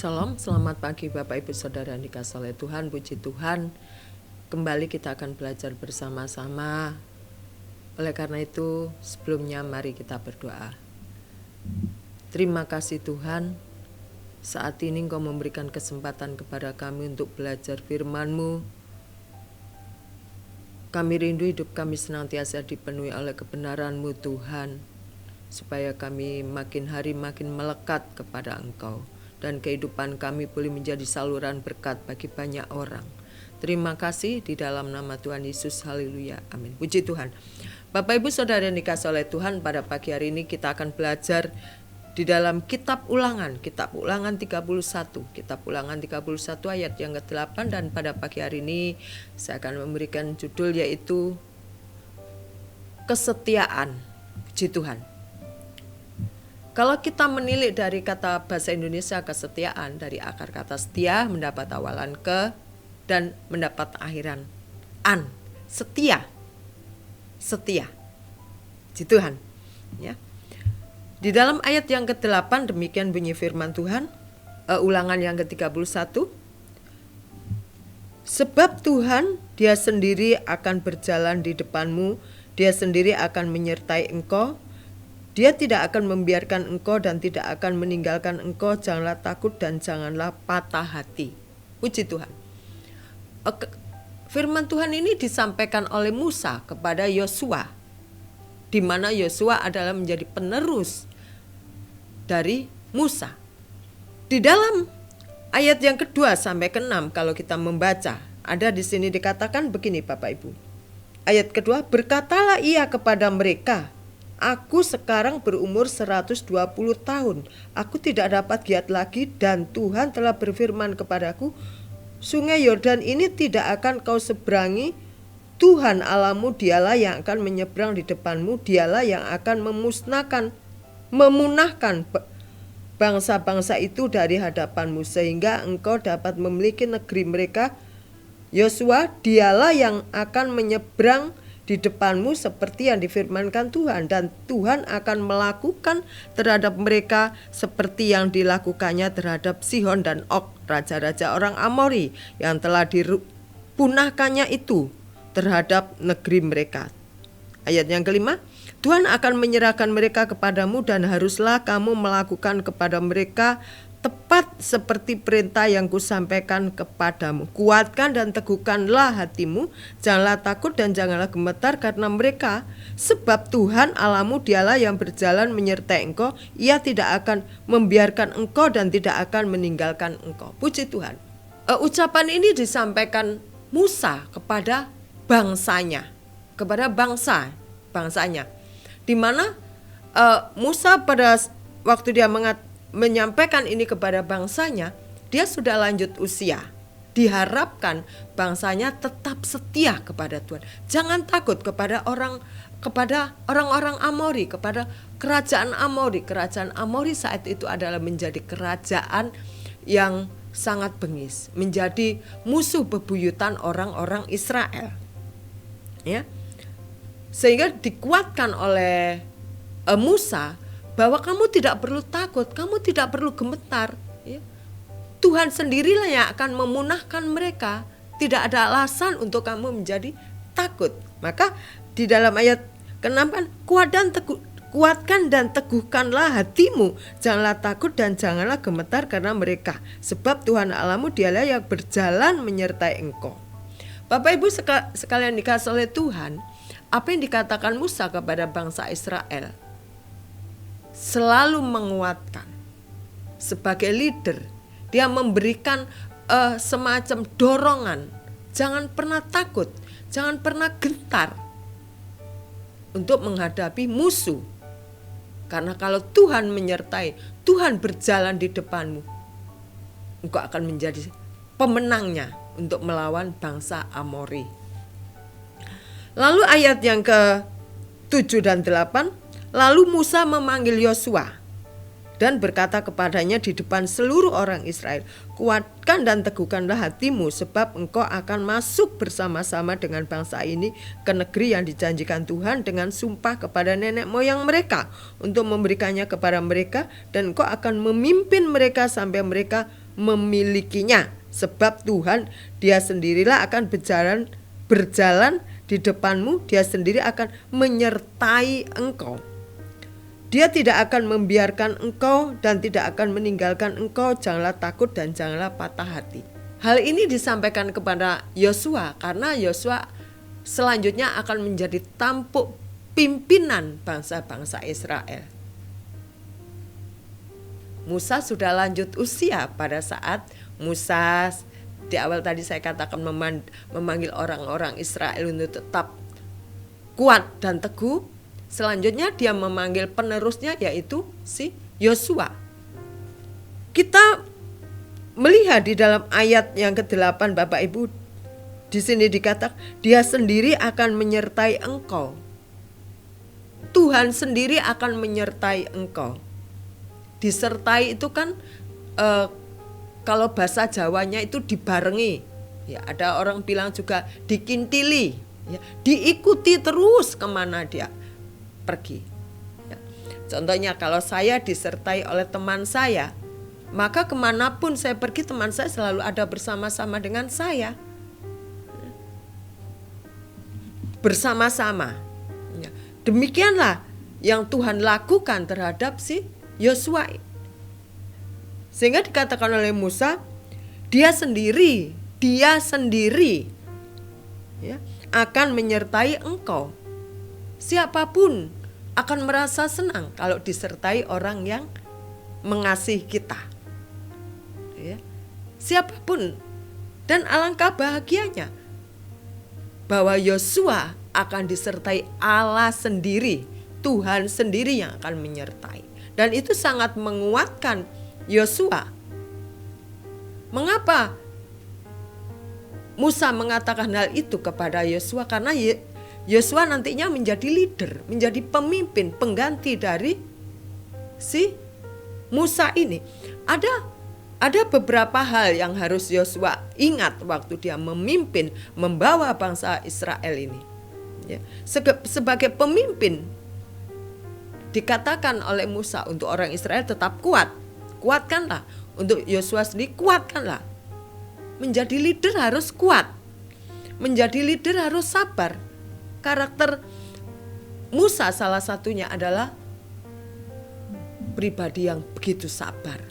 Shalom, selamat pagi Bapak Ibu Saudara yang dikasihi oleh Tuhan, puji Tuhan. Kembali kita akan belajar bersama-sama. Oleh karena itu, sebelumnya mari kita berdoa. Terima kasih Tuhan, saat ini Engkau memberikan kesempatan kepada kami untuk belajar firman-Mu. Kami rindu hidup kami senantiasa dipenuhi oleh kebenaran-Mu Tuhan, supaya kami makin hari makin melekat kepada Engkau, dan kehidupan kami boleh menjadi saluran berkat bagi banyak orang. Terima kasih di dalam nama Tuhan Yesus, haleluya, amin. Puji Tuhan. Bapak Ibu Saudara yang dikasihi oleh Tuhan, pada pagi hari ini kita akan belajar di dalam kitab Ulangan 31. Kitab Ulangan 31 ayat yang ke-8, dan pada pagi hari ini saya akan memberikan judul yaitu kesetiaan. Puji Tuhan. Kalau kita menilik dari kata bahasa Indonesia kesetiaan, dari akar kata setia mendapat awalan ke dan mendapat akhiran an. Setia. Puji Tuhan. Ya. Di dalam ayat yang ke-8 demikian bunyi firman Tuhan, Ulangan yang ke-31. Sebab Tuhan Dia sendiri akan berjalan di depanmu, Dia sendiri akan menyertai engkau. Dia tidak akan membiarkan engkau dan tidak akan meninggalkan engkau. Janganlah takut dan janganlah patah hati. Puji Tuhan. Firman Tuhan ini disampaikan oleh Musa kepada Yosua, di mana Yosua adalah menjadi penerus dari Musa. Di dalam ayat yang kedua sampai ke-6 kalau kita membaca, ada di sini dikatakan begini Bapak Ibu. Ayat kedua, berkatalah ia kepada mereka, aku sekarang berumur 120 tahun. Aku tidak dapat giat lagi, dan Tuhan telah berfirman kepadaku, sungai Yordan ini tidak akan kau seberangi. Tuhan Allahmu dialah yang akan menyeberang di depanmu. Dialah yang akan memunahkan bangsa-bangsa itu dari hadapanmu, sehingga engkau dapat memiliki negeri mereka. Yosua, dialah yang akan menyeberang di depanmu seperti yang difirmankan Tuhan, dan Tuhan akan melakukan terhadap mereka seperti yang dilakukannya terhadap Sihon dan Og, raja-raja orang Amori yang telah dipunahkannya itu terhadap negeri mereka. Ayat yang kelima, Tuhan akan menyerahkan mereka kepadamu, dan haruslah kamu melakukan kepada mereka tepat seperti perintah yang kusampaikan kepadamu. Kuatkan dan teguhkanlah hatimu, janganlah takut dan janganlah gemetar karena mereka, sebab Tuhan Allahmu dialah yang berjalan menyertai engkau. Ia tidak akan membiarkan engkau dan tidak akan meninggalkan engkau. Puji Tuhan. Ucapan ini disampaikan Musa kepada bangsanya, kepada bangsanya, di mana Musa pada waktu dia menyampaikan ini kepada bangsanya, dia sudah lanjut usia. Diharapkan bangsanya tetap setia kepada Tuhan. Jangan takut kepada orang-orang Amori, kepada kerajaan Amori. Kerajaan Amori saat itu adalah menjadi kerajaan yang sangat bengis, menjadi musuh bebuyutan orang-orang Israel. Ya. Sehingga dikuatkan oleh Musa bahwa kamu tidak perlu takut, kamu tidak perlu gemetar. Ya. Tuhan sendirilah yang akan memunahkan mereka. Tidak ada alasan untuk kamu menjadi takut. Maka di dalam ayat ke-6, kuatkan dan teguhkanlah hatimu. Janganlah takut dan janganlah gemetar karena mereka. Sebab Tuhan Allahmu dialah yang berjalan menyertai engkau. Bapak Ibu sekalian dikasihi oleh Tuhan, apa yang dikatakan Musa kepada bangsa Israel selalu menguatkan. Sebagai leader, dia memberikan semacam dorongan. Jangan pernah takut, jangan pernah gentar untuk menghadapi musuh. Karena kalau Tuhan menyertai, Tuhan berjalan di depanmu, engkau akan menjadi pemenangnya untuk melawan bangsa Amori. Lalu ayat yang ke-7 dan 8, lalu Musa memanggil Yosua dan berkata kepadanya di depan seluruh orang Israel, kuatkan dan teguhkanlah hatimu, sebab engkau akan masuk bersama-sama dengan bangsa ini ke negeri yang dijanjikan Tuhan dengan sumpah kepada nenek moyang mereka untuk memberikannya kepada mereka, dan engkau akan memimpin mereka sampai mereka memilikinya. Sebab Tuhan dia sendirilah akan berjalan di depanmu, dia sendiri akan menyertai engkau. Dia tidak akan membiarkan engkau dan tidak akan meninggalkan engkau. Janganlah takut dan janganlah patah hati. Hal ini disampaikan kepada Yosua karena Yosua selanjutnya akan menjadi tampuk pimpinan bangsa-bangsa Israel. Musa sudah lanjut usia pada saat Musa di awal tadi saya katakan memanggil orang-orang Israel untuk tetap kuat dan teguh. Selanjutnya dia memanggil penerusnya yaitu si Yosua. Kita melihat di dalam ayat yang ke-8 Bapak Ibu, di sini dikatakan dia sendiri akan menyertai engkau. Tuhan sendiri akan menyertai engkau. Disertai itu kan kalau bahasa Jawanya itu dibarengi. Ya, ada orang bilang juga dikintili, ya, diikuti terus kemana dia pergi. Ya. Contohnya kalau saya disertai oleh teman saya, maka kemanapun saya pergi teman saya selalu ada bersama-sama dengan saya. Bersama-sama. Ya. Demikianlah yang Tuhan lakukan terhadap si Yosua. Sehingga dikatakan oleh Musa, dia sendiri ya, akan menyertai engkau. Siapapun akan merasa senang kalau disertai orang yang mengasihi kita. Ya. Siapapun, dan alangkah bahagianya bahwa Yosua akan disertai Allah sendiri, Tuhan sendiri yang akan menyertai. Dan itu sangat menguatkan Yosua. Mengapa Musa mengatakan hal itu kepada Yosua? Karena Yosua nantinya menjadi leader, menjadi pemimpin, pengganti dari si Musa ini. Ada beberapa hal yang harus Yosua ingat waktu dia memimpin, membawa bangsa Israel ini. Ya. Sebagai pemimpin, dikatakan oleh Musa untuk orang Israel tetap kuat. Kuatkanlah. Untuk Yosua sendiri kuatkanlah. Menjadi leader harus kuat. Menjadi leader harus sabar. Karakter Musa salah satunya adalah pribadi yang begitu sabar.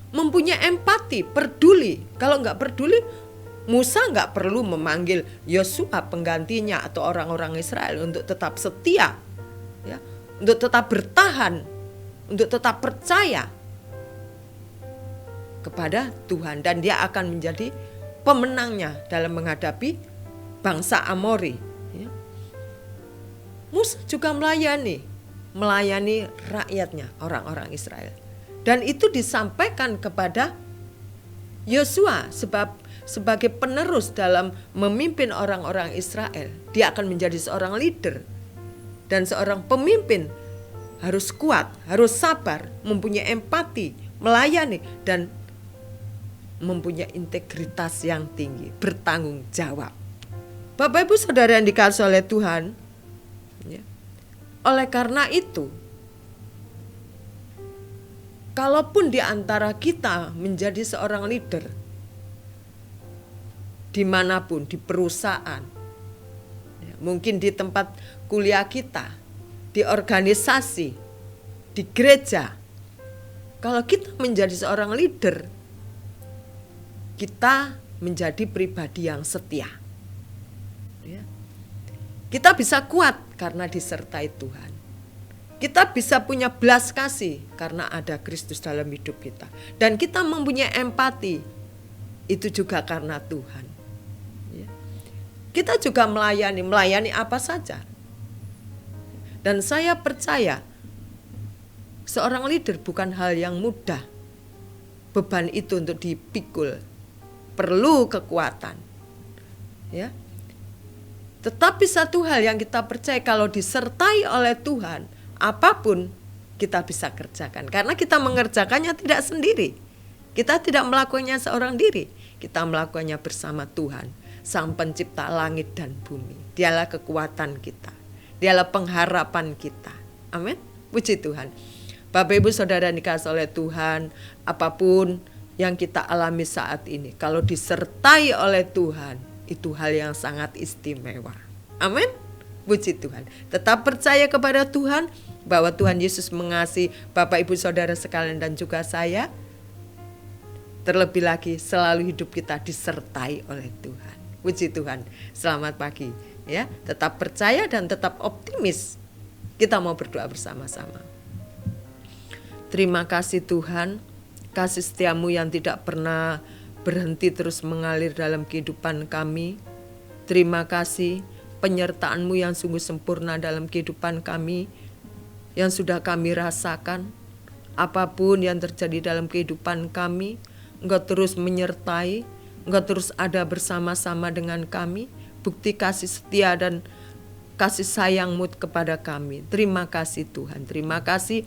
Mempunyai empati, peduli. Kalau nggak peduli, Musa nggak perlu memanggil Yosua penggantinya atau orang-orang Israel untuk tetap setia, ya, untuk tetap bertahan, untuk tetap percaya kepada Tuhan, dan dia akan menjadi pemenangnya dalam menghadapi bangsa Amori. Ya. Musa juga melayani rakyatnya, orang-orang Israel, dan itu disampaikan kepada Yosua sebagai penerus dalam memimpin orang-orang Israel. Dia akan menjadi seorang leader dan seorang pemimpin. Harus kuat, harus sabar, mempunyai empati, melayani, dan mempunyai integritas yang tinggi, bertanggung jawab. Bapak Ibu Saudara yang dikasihi oleh Tuhan, ya, oleh karena itu, kalaupun di antara kita menjadi seorang leader, dimanapun, di perusahaan, ya, mungkin di tempat kuliah kita, di organisasi, di gereja. Kalau kita menjadi seorang leader, kita menjadi pribadi yang setia. Ya. Kita bisa kuat karena disertai Tuhan. Kita bisa punya belas kasih karena ada Kristus dalam hidup kita. Dan kita mempunyai empati, itu juga karena Tuhan. Ya. Kita juga melayani apa saja. Dan saya percaya seorang leader bukan hal yang mudah. Beban itu untuk dipikul perlu kekuatan. Ya. Tetapi satu hal yang kita percaya, kalau disertai oleh Tuhan, apapun kita bisa kerjakan. Karena kita mengerjakannya tidak sendiri. Kita tidak melakukannya seorang diri. Kita melakukannya bersama Tuhan, Sang Pencipta langit dan bumi. Dialah kekuatan kita. Dialah pengharapan kita. Amin. Puji Tuhan. Bapak Ibu Saudara dikasih oleh Tuhan, apapun yang kita alami saat ini, kalau disertai oleh Tuhan, itu hal yang sangat istimewa. Amin. Puji Tuhan. Tetap percaya kepada Tuhan, bahwa Tuhan Yesus mengasihi Bapak Ibu Saudara sekalian dan juga saya. Terlebih lagi selalu hidup kita disertai oleh Tuhan. Puji Tuhan. Selamat pagi ya. Tetap percaya dan tetap optimis. Kita mau berdoa bersama-sama. Terima kasih Tuhan, kasih setiamu yang tidak pernah berhenti terus mengalir dalam kehidupan kami. Terima kasih penyertaan-Mu yang sungguh sempurna dalam kehidupan kami, yang sudah kami rasakan. Apapun yang terjadi dalam kehidupan kami, Engkau terus menyertai, Engkau terus ada bersama-sama dengan kami. Bukti kasih setia dan kasih sayang-Mu kepada kami. Terima kasih Tuhan, terima kasih.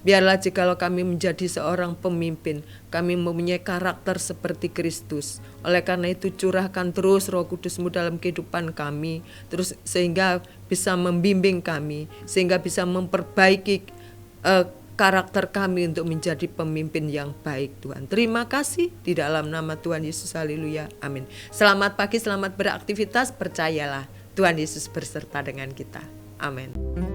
Biarlah jikalau kami menjadi seorang pemimpin, kami mempunyai karakter seperti Kristus. Oleh karena itu curahkan terus Roh Kudus-Mu dalam kehidupan kami, terus sehingga bisa membimbing kami, sehingga bisa memperbaiki karakter kami untuk menjadi pemimpin yang baik Tuhan. Terima kasih di dalam nama Tuhan Yesus, haleluya, amin. Selamat pagi, selamat beraktivitas, percayalah Tuhan Yesus berserta dengan kita, amin.